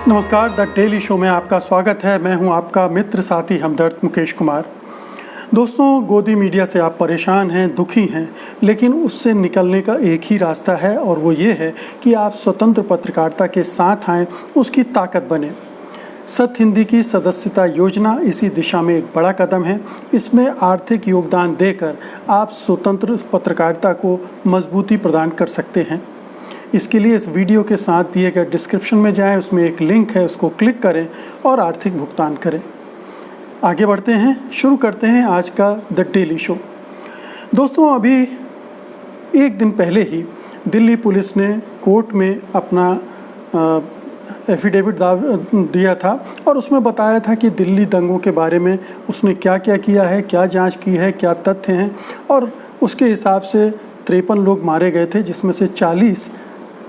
नमस्कार, the daily show में आपका स्वागत है। मैं हूं आपका मित्र साथी हमदर्द मुकेश कुमार। दोस्तों, गोदी मीडिया से आप परेशान हैं, दुखी हैं, लेकिन उससे निकलने का एक ही रास्ता है और वो ये है कि आप स्वतंत्र पत्रकारिता के साथ आएँ, उसकी ताकत बने। सत्य हिंदी की सदस्यता योजना इसी दिशा में एक बड़ा कदम है। इसमें आर्थिक योगदान देकर आप स्वतंत्र पत्रकारिता को मजबूती प्रदान कर सकते हैं। इसके लिए इस वीडियो के साथ दिए गए डिस्क्रिप्शन में जाएं, उसमें एक लिंक है, उसको क्लिक करें और आर्थिक भुगतान करें। आगे बढ़ते हैं, शुरू करते हैं आज का द डेली शो। दोस्तों, अभी एक दिन पहले ही दिल्ली पुलिस ने कोर्ट में अपना एफिडेविट दिया था और उसमें बताया था कि दिल्ली दंगों के बारे में उसने क्या क्या किया है, क्या जांच की है, क्या तथ्य हैं, और उसके हिसाब से 53 लोग मारे गए थे, जिसमें से 40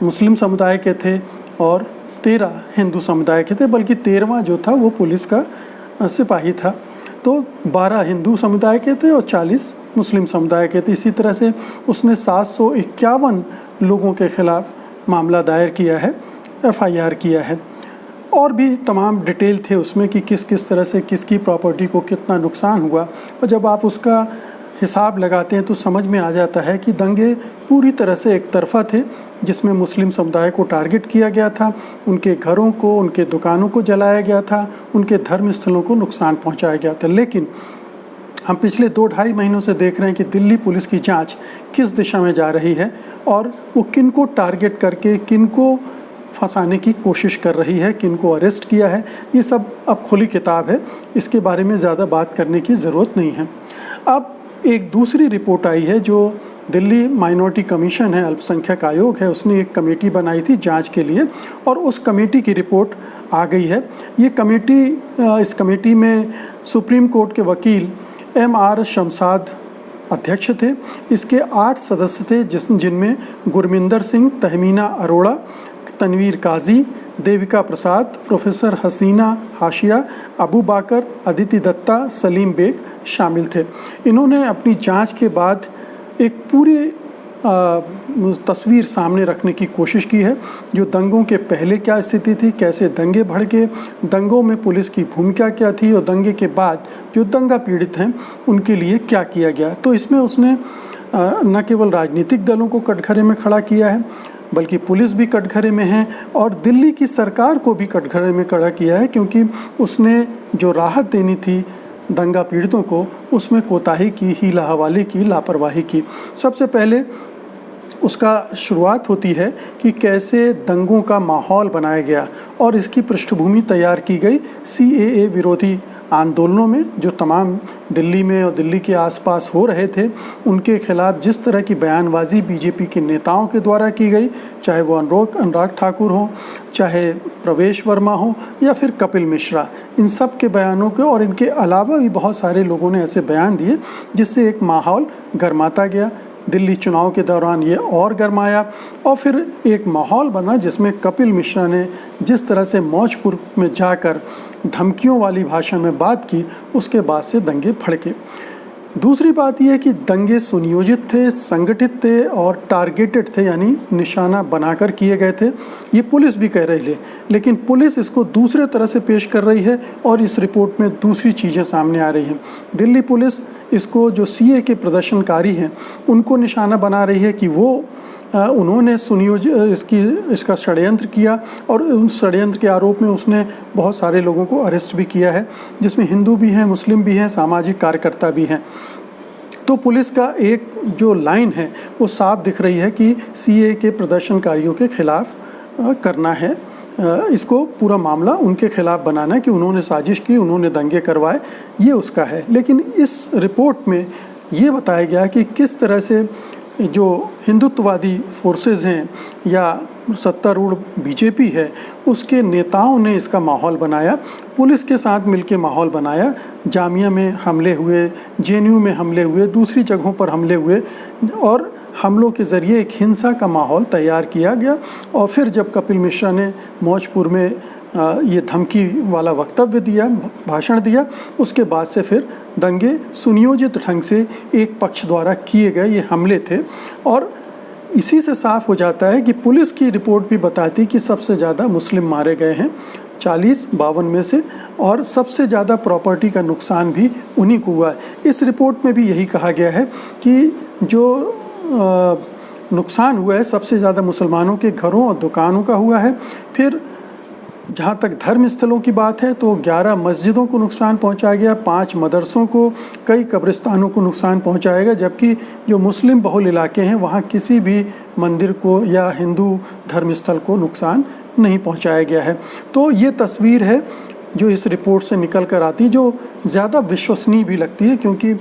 मुस्लिम समुदाय के थे और 13 हिंदू समुदाय के थे, बल्कि 13वां जो था वो पुलिस का सिपाही था। तो 12 हिंदू समुदाय के थे और 40 मुस्लिम समुदाय के थे। इसी तरह से उसने 751 लोगों के खिलाफ मामला दायर किया है, FIR किया है, और भी तमाम डिटेल थे उसमें कि किस किस तरह से किसकी प्रॉपर्टी को कितना नुकसान हुआ। और जब आप उसका हिसाब लगाते हैं तो समझ में आ जाता है कि दंगे पूरी तरह से एक तरफा थे, जिसमें मुस्लिम समुदाय को टारगेट किया गया था, उनके घरों को, उनके दुकानों को जलाया गया था, उनके धर्म स्थलों को नुकसान पहुंचाया गया था। लेकिन हम पिछले 2-2.5 महीनों से देख रहे हैं कि दिल्ली पुलिस की जांच किस दिशा में जा रही है और वो किन को टारगेट करके किन को फंसाने की कोशिश कर रही है, किन को अरेस्ट किया है। ये सब अब खुली किताब है, इसके बारे में ज़्यादा बात करने की ज़रूरत नहीं है। अब एक दूसरी रिपोर्ट आई है जो दिल्ली माइनॉरिटी कमीशन है, अल्पसंख्यक आयोग है, उसने एक कमेटी बनाई थी जांच के लिए और उस कमेटी की रिपोर्ट आ गई है। ये कमेटी, इस कमेटी में सुप्रीम कोर्ट के वकील MR शमसाद अध्यक्ष थे। इसके 8 सदस्य थे, जिनमें गुरमिंदर सिंह, तहमीना अरोड़ा, तनवीर काजी, देविका प्रसाद, प्रोफेसर हसीना हाशिया, अबू बाकर, अदिति दत्ता, सलीम बेग शामिल थे। इन्होंने अपनी जांच के बाद एक पूरी तस्वीर सामने रखने की कोशिश की है, जो दंगों के पहले क्या स्थिति थी, कैसे दंगे भड़के, दंगों में पुलिस की भूमिका क्या थी और दंगे के बाद जो दंगा पीड़ित हैं उनके लिए क्या किया गया। तो इसमें उसने न केवल राजनीतिक दलों को कटघरे में खड़ा किया है, बल्कि पुलिस भी कटघरे में है और दिल्ली की सरकार को भी कटघरे में खड़ा किया है, क्योंकि उसने जो राहत देनी थी दंगा पीड़ितों को, उसमें कोताही की, हीला हवाले की, लापरवाही की। सबसे पहले उसका शुरुआत होती है कि कैसे दंगों का माहौल बनाया गया और इसकी पृष्ठभूमि तैयार की गई CAA विरोधी आंदोलनों में, जो तमाम दिल्ली में और दिल्ली के आसपास हो रहे थे। उनके खिलाफ जिस तरह की बयानबाजी बीजेपी के नेताओं के द्वारा की गई, चाहे वो अनुराग ठाकुर हो, चाहे प्रवेश वर्मा हो या फिर कपिल मिश्रा, इन सब के बयानों के और इनके अलावा भी बहुत सारे लोगों ने ऐसे बयान दिए जिससे एक माहौल गर्माता गया। दिल्ली चुनाव के दौरान ये और गरमाया और फिर एक माहौल बना जिसमें कपिल मिश्रा ने जिस तरह से मौजपुर में जाकर धमकियों वाली भाषा में बात की, उसके बाद से दंगे भड़के। दूसरी बात यह है कि दंगे सुनियोजित थे, संगठित थे और टारगेटेड थे, यानी निशाना बनाकर किए गए थे। ये पुलिस भी कह रही है, लेकिन पुलिस इसको दूसरे तरह से पेश कर रही है और इस रिपोर्ट में दूसरी चीज़ें सामने आ रही हैं। दिल्ली पुलिस इसको, जो CAA के प्रदर्शनकारी हैं, उनको निशाना बना रही है कि वो उन्होंने इसका षड्यंत्र किया और उस षड्यंत्र के आरोप में उसने बहुत सारे लोगों को अरेस्ट भी किया है, जिसमें हिंदू भी हैं, मुस्लिम भी हैं, सामाजिक कार्यकर्ता भी हैं। तो पुलिस का एक जो लाइन है वो साफ दिख रही है कि CAA के प्रदर्शनकारियों के खिलाफ करना है, इसको पूरा मामला उनके खिलाफ बनाना है कि उन्होंने साजिश की, उन्होंने दंगे करवाए, ये उसका है। लेकिन इस रिपोर्ट में ये बताया गया कि किस तरह से जो हिंदुत्ववादी फोर्सेस हैं या सत्तारूढ़ बीजेपी है, उसके नेताओं ने इसका माहौल बनाया, पुलिस के साथ मिलकर माहौल बनाया। जामिया में हमले हुए, JNU में हमले हुए, दूसरी जगहों पर हमले हुए और हमलों के ज़रिए एक हिंसा का माहौल तैयार किया गया। और फिर जब कपिल मिश्रा ने मौजपुर में ये धमकी वाला वक्तव्य दिया, भाषण दिया, उसके बाद से फिर दंगे सुनियोजित ढंग से एक पक्ष द्वारा किए गए ये हमले थे। और इसी से साफ हो जाता है कि पुलिस की रिपोर्ट भी बताती कि सबसे ज़्यादा मुस्लिम मारे गए हैं 52 में से, और सबसे ज़्यादा प्रॉपर्टी का नुकसान भी उन्हीं को हुआ है। इस रिपोर्ट में भी यही कहा गया है कि जो नुकसान हुआ है सबसे ज़्यादा मुसलमानों के घरों और दुकानों का हुआ है। फिर जहाँ तक धर्म स्थलों की बात है तो 11 मस्जिदों को नुकसान पहुँचाया गया, 5 मदरसों को, कई कब्रिस्तानों को नुकसान पहुँचाया गया, जबकि जो मुस्लिम बहुल इलाके हैं वहाँ किसी भी मंदिर को या हिंदू धर्मस्थल को नुकसान नहीं पहुँचाया गया है। तो ये तस्वीर है जो इस रिपोर्ट से निकल कर आती है, जो ज़्यादा विश्वसनीय भी लगती है, क्योंकि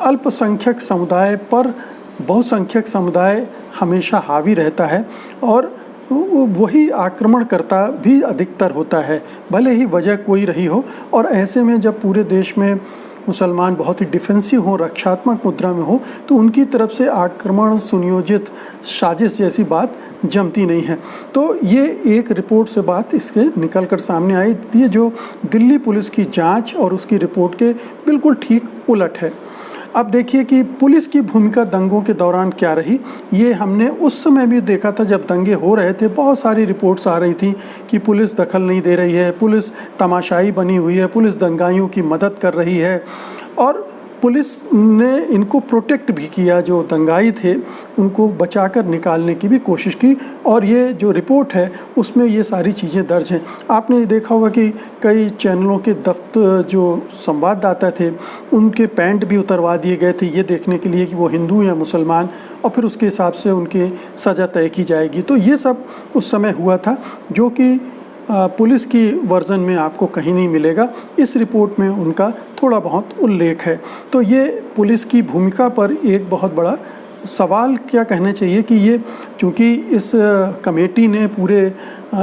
अल्पसंख्यक समुदाय पर बहुसंख्यक समुदाय हमेशा हावी रहता है और वही आक्रमणकर्ता भी अधिकतर होता है, भले ही वजह कोई रही हो। और ऐसे में जब पूरे देश में मुसलमान बहुत ही डिफेंसिव हो, रक्षात्मक मुद्रा में हो, तो उनकी तरफ से आक्रमण, सुनियोजित साजिश जैसी बात जमती नहीं है। तो ये एक रिपोर्ट से बात इसके निकल कर सामने आई थी, जो दिल्ली पुलिस की जांच और उसकी रिपोर्ट के बिल्कुल ठीक उलट है। अब देखिए कि पुलिस की भूमिका दंगों के दौरान क्या रही। ये हमने उस समय भी देखा था जब दंगे हो रहे थे, बहुत सारी रिपोर्ट्स आ रही थी कि पुलिस दखल नहीं दे रही है, पुलिस तमाशाई बनी हुई है, पुलिस दंगाइयों की मदद कर रही है, और पुलिस ने इनको प्रोटेक्ट भी किया, जो दंगाई थे उनको बचाकर निकालने की भी कोशिश की। और ये जो रिपोर्ट है उसमें ये सारी चीज़ें दर्ज हैं। आपने देखा होगा कि कई चैनलों के दफ्तर जो संवाददाता थे उनके पैंट भी उतरवा दिए गए थे, ये देखने के लिए कि वो हिंदू या मुसलमान, और फिर उसके हिसाब से उनकी सज़ा तय की जाएगी। तो ये सब उस समय हुआ था, जो कि पुलिस की वर्जन में आपको कहीं नहीं मिलेगा। इस रिपोर्ट में उनका थोड़ा बहुत उल्लेख है। तो ये पुलिस की भूमिका पर एक बहुत बड़ा सवाल क्या कहना चाहिए कि ये, चूँकि इस कमेटी ने पूरे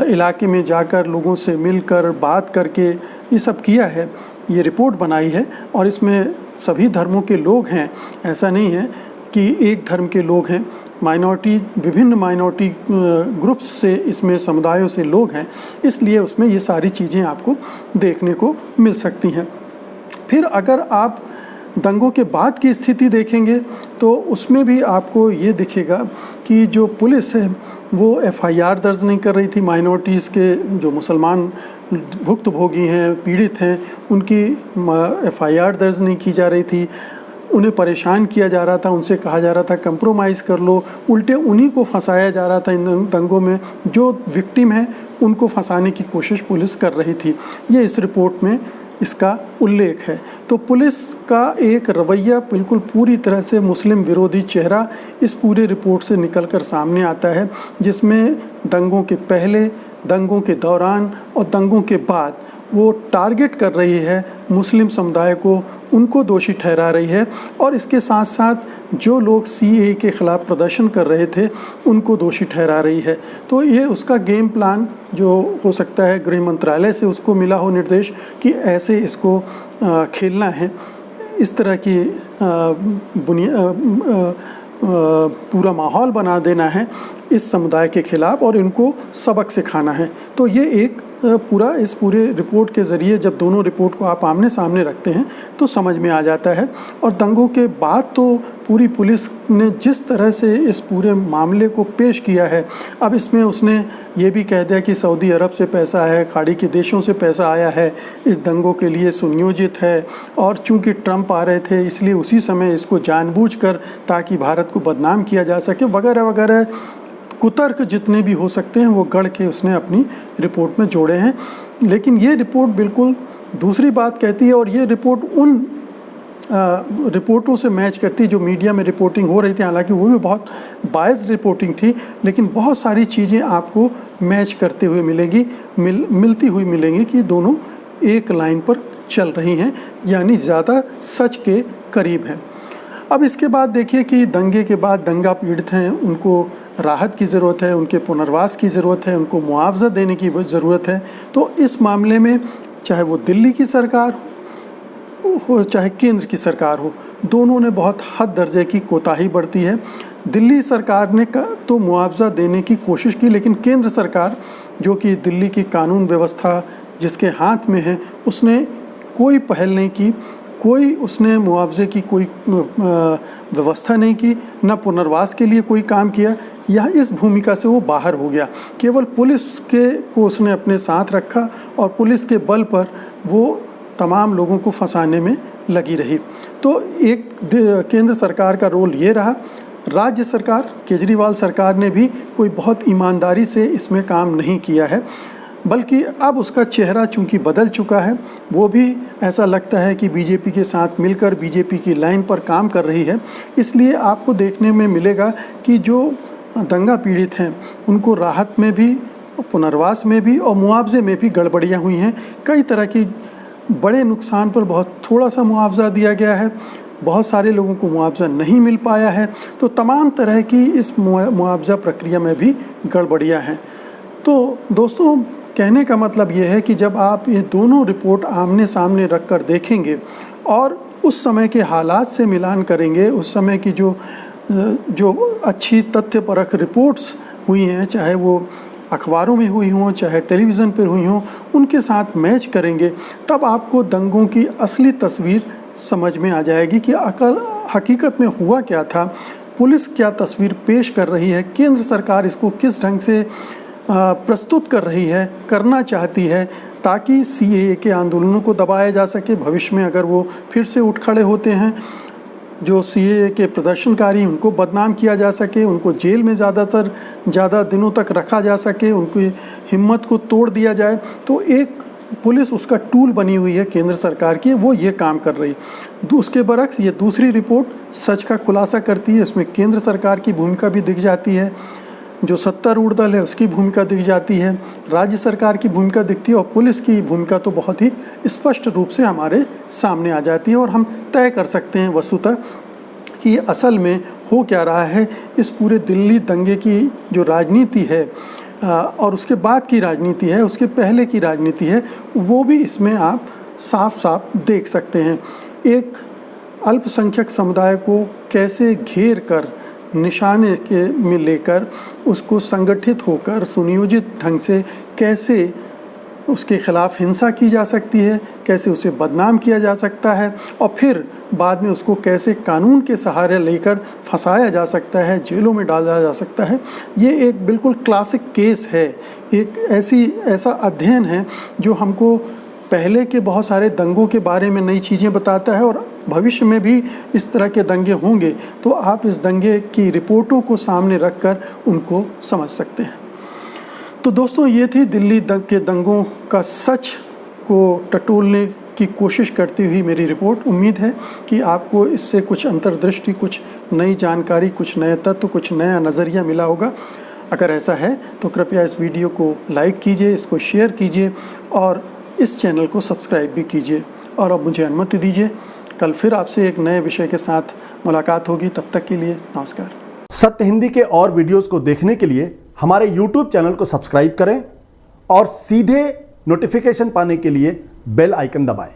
इलाके में जाकर लोगों से मिलकर बात करके ये सब किया है, ये रिपोर्ट बनाई है, और इसमें सभी धर्मों के लोग हैं, ऐसा नहीं है कि एक धर्म के लोग हैं, माइनॉरिटी, विभिन्न माइनॉरिटी ग्रुप्स से, इसमें समुदायों से लोग हैं, इसलिए उसमें ये सारी चीज़ें आपको देखने को मिल सकती हैं। फिर अगर आप दंगों के बाद की स्थिति देखेंगे तो उसमें भी आपको ये दिखेगा कि जो पुलिस है वो FIR दर्ज नहीं कर रही थी। माइनॉरिटीज़ के जो मुसलमान भुक्तभोगी हैं, पीड़ित हैं, उनकी FIR दर्ज नहीं की जा रही थी, उन्हें परेशान किया जा रहा था, उनसे कहा जा रहा था कंप्रोमाइज़ कर लो, उल्टे उन्हीं को फंसाया जा रहा था इन दंगों में, जो विक्टिम हैं उनको फंसाने की कोशिश पुलिस कर रही थी। ये इस रिपोर्ट में इसका उल्लेख है। तो पुलिस का एक रवैया बिल्कुल पूरी तरह से मुस्लिम विरोधी चेहरा इस पूरे रिपोर्ट से निकलकर सामने आता है, जिसमें दंगों के पहले, दंगों के दौरान और दंगों के बाद वो टारगेट कर रही है मुस्लिम समुदाय को, उनको दोषी ठहरा रही है, और इसके साथ साथ जो लोग CAA के ख़िलाफ़ प्रदर्शन कर रहे थे उनको दोषी ठहरा रही है। तो ये उसका गेम प्लान जो हो सकता है गृह मंत्रालय से उसको मिला हो निर्देश कि ऐसे इसको खेलना है, इस तरह की पूरा माहौल बना देना है इस समुदाय के ख़िलाफ़ और इनको सबक सिखाना है। तो ये एक पूरा इस पूरे रिपोर्ट के ज़रिए जब दोनों रिपोर्ट को आप आमने सामने रखते हैं तो समझ में आ जाता है। और दंगों के बाद तो पूरी पुलिस ने जिस तरह से इस पूरे मामले को पेश किया है, अब इसमें उसने ये भी कह दिया कि सऊदी अरब से पैसा है, खाड़ी के देशों से पैसा आया है, इस दंगों के लिए सुनियोजित है, और चूंकि ट्रंप आ रहे थे इसलिए उसी समय इसको जानबूझकर ताकि भारत को बदनाम किया जा सके, वगैरह वगैरह कुतर्क जितने भी हो सकते हैं वो गढ़ के उसने अपनी रिपोर्ट में जोड़े हैं। लेकिन ये रिपोर्ट बिल्कुल दूसरी बात कहती है, और ये रिपोर्ट उन रिपोर्टों से मैच करती है जो मीडिया में रिपोर्टिंग हो रही थी। हालांकि वो भी बहुत बायस्ड रिपोर्टिंग थी, लेकिन बहुत सारी चीज़ें आपको मैच करते हुए मिलती हुई मिलेंगी कि दोनों एक लाइन पर चल रही हैं, यानी ज़्यादा सच के करीब हैं। अब इसके बाद देखिए कि दंगे के बाद दंगा पीड़ित हैं, उनको राहत की ज़रूरत है, उनके पुनर्वास की ज़रूरत है, उनको मुआवजा देने की ज़रूरत है। तो इस मामले में चाहे वो दिल्ली की सरकार हो चाहे केंद्र की सरकार हो, दोनों ने बहुत हद दर्जे की कोताही बरती है। दिल्ली सरकार ने तो मुआवजा देने की कोशिश की, लेकिन केंद्र सरकार जो कि दिल्ली की कानून व्यवस्था जिसके हाथ में है, उसने कोई पहल नहीं की, कोई उसने मुआवजे की कोई व्यवस्था नहीं की, न पुनर्वास के लिए कोई काम किया। यह इस भूमिका से वो बाहर हो गया। केवल पुलिस को उसने अपने साथ रखा और पुलिस के बल पर वो तमाम लोगों को फंसाने में लगी रही। तो एक केंद्र सरकार का रोल ये रहा। राज्य सरकार, केजरीवाल सरकार ने भी कोई बहुत ईमानदारी से इसमें काम नहीं किया है, बल्कि अब उसका चेहरा चूंकि बदल चुका है, वो भी ऐसा लगता है कि बीजेपी के साथ मिलकर बीजेपी की लाइन पर काम कर रही है। इसलिए आपको देखने में मिलेगा कि जो दंगा पीड़ित हैं उनको राहत में भी, पुनर्वास में भी और मुआवजे में भी गड़बड़ियाँ हुई हैं। कई तरह की बड़े नुकसान पर बहुत थोड़ा सा मुआवजा दिया गया है, बहुत सारे लोगों को मुआवजा नहीं मिल पाया है। तो तमाम तरह की इस मुआवजा प्रक्रिया में भी गड़बड़ियाँ हैं। तो दोस्तों, कहने का मतलब ये है कि जब आप ये दोनों रिपोर्ट आमने सामने रख कर देखेंगे और उस समय के हालात से मिलान करेंगे, उस समय की जो अच्छी तथ्यपरक रिपोर्ट्स हुई हैं, चाहे वो अखबारों में हुई हों चाहे टेलीविज़न पर हुई हों, उनके साथ मैच करेंगे, तब आपको दंगों की असली तस्वीर समझ में आ जाएगी कि हकीकत में हुआ क्या था, पुलिस क्या तस्वीर पेश कर रही है, केंद्र सरकार इसको किस ढंग से प्रस्तुत कर रही है, करना चाहती है, ताकि सीएए के आंदोलनों को दबाया जा सके। भविष्य में अगर वो फिर से उठ खड़े होते हैं, जो सीएए के प्रदर्शनकारी, उनको बदनाम किया जा सके, उनको जेल में ज़्यादा दिनों तक रखा जा सके, उनकी हिम्मत को तोड़ दिया जाए। तो एक पुलिस उसका टूल बनी हुई है केंद्र सरकार की, वो ये काम कर रही। उसके बरक्स ये दूसरी रिपोर्ट सच का खुलासा करती है। इसमें केंद्र सरकार की भूमिका भी दिख जाती है, जो सत्तारूढ़ दल है उसकी भूमिका दिख जाती है, राज्य सरकार की भूमिका दिखती है और पुलिस की भूमिका तो बहुत ही स्पष्ट रूप से हमारे सामने आ जाती है। और हम तय कर सकते हैं वस्तुतः कि असल में हो क्या रहा है। इस पूरे दिल्ली दंगे की जो राजनीति है और उसके बाद की राजनीति है, उसके पहले की राजनीति है, वो भी इसमें आप साफ साफ देख सकते हैं। एक अल्पसंख्यक समुदाय को कैसे घेर कर निशाने में लेकर उसको संगठित होकर सुनियोजित ढंग से कैसे उसके खिलाफ हिंसा की जा सकती है, कैसे उसे बदनाम किया जा सकता है और फिर बाद में उसको कैसे कानून के सहारे लेकर फंसाया जा सकता है, जेलों में डाला जा सकता है। ये एक बिल्कुल क्लासिक केस है, एक ऐसा अध्ययन है जो हमको पहले के बहुत सारे दंगों के बारे में नई चीज़ें बताता है और भविष्य में भी इस तरह के दंगे होंगे तो आप इस दंगे की रिपोर्टों को सामने रखकर उनको समझ सकते हैं। तो दोस्तों, ये थी दिल्ली के दंगों का सच को टटोलने की कोशिश करती हुई मेरी रिपोर्ट। उम्मीद है कि आपको इससे कुछ अंतर्दृष्टि, कुछ नई जानकारी, कुछ नए तत्व, कुछ नया नज़रिया मिला होगा। अगर ऐसा है तो कृपया इस वीडियो को लाइक कीजिए, इसको शेयर कीजिए और इस चैनल को सब्सक्राइब भी कीजिए। और अब मुझे अनुमति दीजिए, कल फिर आपसे एक नए विषय के साथ मुलाकात होगी। तब तक के लिए नमस्कार। सत्य हिंदी के और वीडियोस को देखने के लिए हमारे YouTube चैनल को सब्सक्राइब करें और सीधे नोटिफिकेशन पाने के लिए बेल आइकन दबाएं।